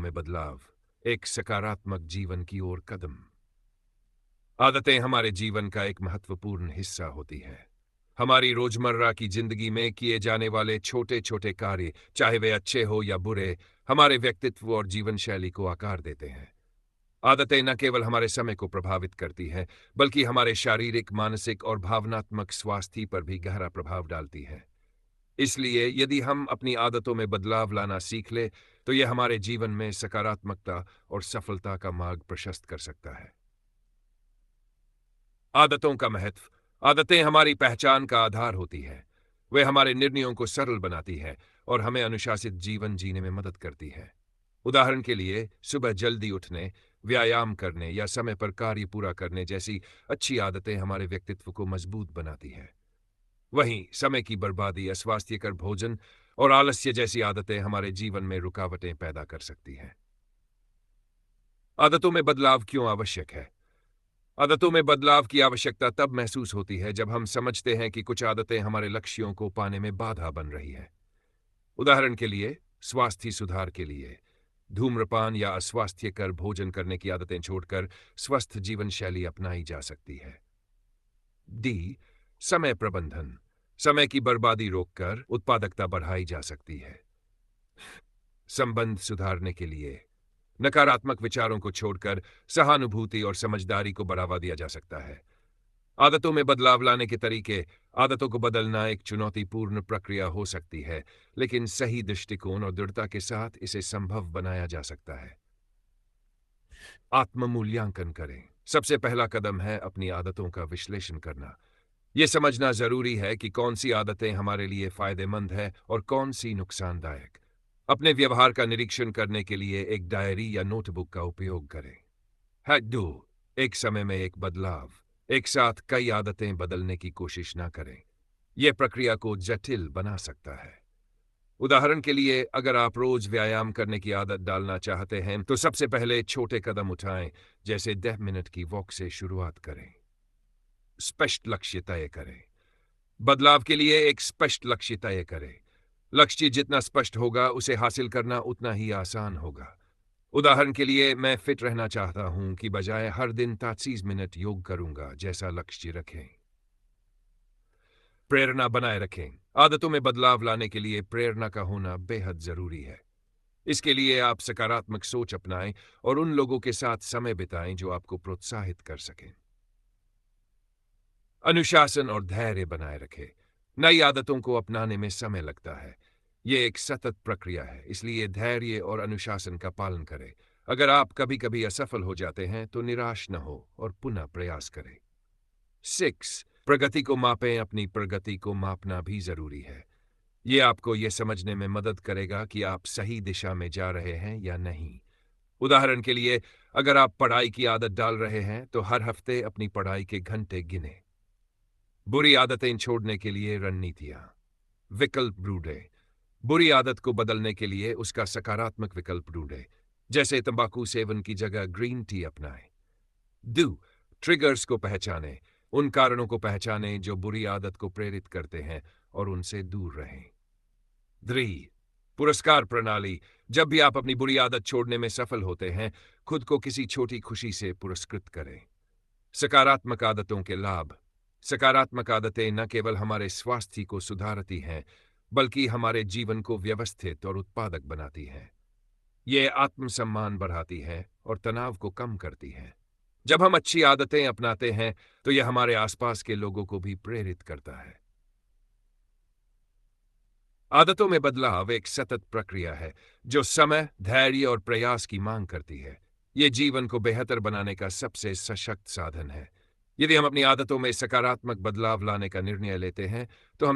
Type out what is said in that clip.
में बदलाव, एक सकारात्मक जीवन की ओर कदम। आदतें हमारे जीवन का एक महत्वपूर्ण हिस्सा होती हैं। हमारी रोजमर्रा की जिंदगी में किए जाने वाले छोटे छोटे कार्य, चाहे वे अच्छे हो या बुरे, हमारे व्यक्तित्व और जीवन शैली को आकार देते हैं। आदतें न केवल हमारे समय को प्रभावित करती हैं, बल्कि हमारे शारीरिक, मानसिक और भावनात्मक स्वास्थ्य पर भी गहरा प्रभाव डालती हैं। इसलिए यदि हम अपनी आदतों में बदलाव लाना सीख ले, तो यह हमारे जीवन में सकारात्मकता और सफलता का मार्ग प्रशस्त कर सकता है। आदतों का महत्व। आदतें हमारी पहचान का आधार होती हैं। वे हमारे निर्णयों को सरल बनाती हैं और हमें अनुशासित जीवन जीने में मदद करती हैं। उदाहरण के लिए, सुबह जल्दी उठने, व्यायाम करने या समय पर कार्य पूरा करने जैसी अच्छी आदतें हमारे व्यक्तित्व को मजबूत बनाती हैं। वहीं समय की बर्बादी, अस्वास्थ्यकर भोजन और आलस्य जैसी आदतें हमारे जीवन में रुकावटें पैदा कर सकती हैं। आदतों में बदलाव क्यों आवश्यक है? आदतों में बदलाव की आवश्यकता तब महसूस होती है जब हम समझते हैं कि कुछ आदतें हमारे लक्ष्यों को पाने में बाधा बन रही है। उदाहरण के लिए, स्वास्थ्य सुधार के लिए धूम्रपान या अस्वास्थ्यकर भोजन करने की आदतें छोड़कर स्वस्थ जीवन शैली अपनाई जा सकती है। डी। समय प्रबंधन। समय की बर्बादी रोककर उत्पादकता बढ़ाई जा सकती है। संबंध सुधारने के लिए नकारात्मक विचारों को छोड़कर सहानुभूति और समझदारी को बढ़ावा दिया जा सकता है। आदतों में बदलाव लाने के तरीके। आदतों को बदलना एक चुनौतीपूर्ण प्रक्रिया हो सकती है, लेकिन सही दृष्टिकोण और दृढ़ता के साथ इसे संभव बनाया जा सकता है। आत्म मूल्यांकन करें। सबसे पहला कदम है अपनी आदतों का विश्लेषण करना। यह समझना जरूरी है कि कौन सी आदतें हमारे लिए फायदेमंद है और कौन सी नुकसानदायक। अपने व्यवहार का निरीक्षण करने के लिए एक डायरी या नोटबुक का उपयोग करें। हैक दो। एक समय में एक बदलाव। एक साथ कई आदतें बदलने की कोशिश न करें। यह प्रक्रिया को जटिल बना सकता है। उदाहरण के लिए, अगर आप रोज व्यायाम करने की आदत डालना चाहते हैं, तो सबसे पहले छोटे कदम उठाएं, जैसे 10 मिनट की वॉक से शुरुआत करें। स्पष्ट लक्ष्य तय करें। बदलाव के लिए एक स्पष्ट लक्ष्य तय करें। लक्ष्य जितना स्पष्ट होगा, उसे हासिल करना उतना ही आसान होगा। उदाहरण के लिए, मैं फिट रहना चाहता हूं की बजाय हर दिन 30 मिनट योग करूंगा जैसा लक्ष्य रखें। प्रेरणा बनाए रखें। आदतों में बदलाव लाने के लिए प्रेरणा का होना बेहद जरूरी है। इसके लिए आप सकारात्मक सोच अपनाएं और उन लोगों के साथ समय बिताएं जो आपको प्रोत्साहित कर सकें। अनुशासन और धैर्य बनाए रखें। नई आदतों को अपनाने में समय लगता है। यह एक सतत प्रक्रिया है, इसलिए धैर्य और अनुशासन का पालन करें। अगर आप कभी कभी असफल हो जाते हैं, तो निराश न हो और पुनः प्रयास करें। 6। प्रगति को मापें। अपनी प्रगति को मापना भी जरूरी है। यह आपको यह समझने में मदद करेगा कि आप सही दिशा में जा रहे हैं या नहीं। उदाहरण के लिए, अगर आप पढ़ाई की आदत डाल रहे हैं, तो हर हफ्ते अपनी पढ़ाई के घंटे गिनें। बुरी आदतें छोड़ने के लिए रणनीतियां। विकल्प ढूंढें। बुरी आदत को बदलने के लिए उसका सकारात्मक विकल्प ढूंढें, जैसे तंबाकू सेवन की जगह ग्रीन टी अपनाएं। 2। ट्रिगर्स को पहचानें। उन कारणों को पहचानें जो बुरी आदत को प्रेरित करते हैं और उनसे दूर रहें। 3। पुरस्कार प्रणाली। जब भी आप अपनी बुरी आदत छोड़ने में सफल होते हैं, खुद को किसी छोटी खुशी से पुरस्कृत करें। सकारात्मक आदतों के लाभ। सकारात्मक आदतें न केवल हमारे स्वास्थ्य को सुधारती हैं, बल्कि हमारे जीवन को व्यवस्थित और उत्पादक बनाती हैं। ये आत्मसम्मान बढ़ाती हैं और तनाव को कम करती हैं। जब हम अच्छी आदतें अपनाते हैं, तो यह हमारे आसपास के लोगों को भी प्रेरित करता है। आदतों में बदलाव एक सतत प्रक्रिया है, जो समय, धैर्य और प्रयास की मांग करती है। ये जीवन को बेहतर बनाने का सबसे सशक्त साधन है। यदि हम अपनी आदतों में सकारात्मक बदलाव लाने का निर्णय लेते हैं, तो हम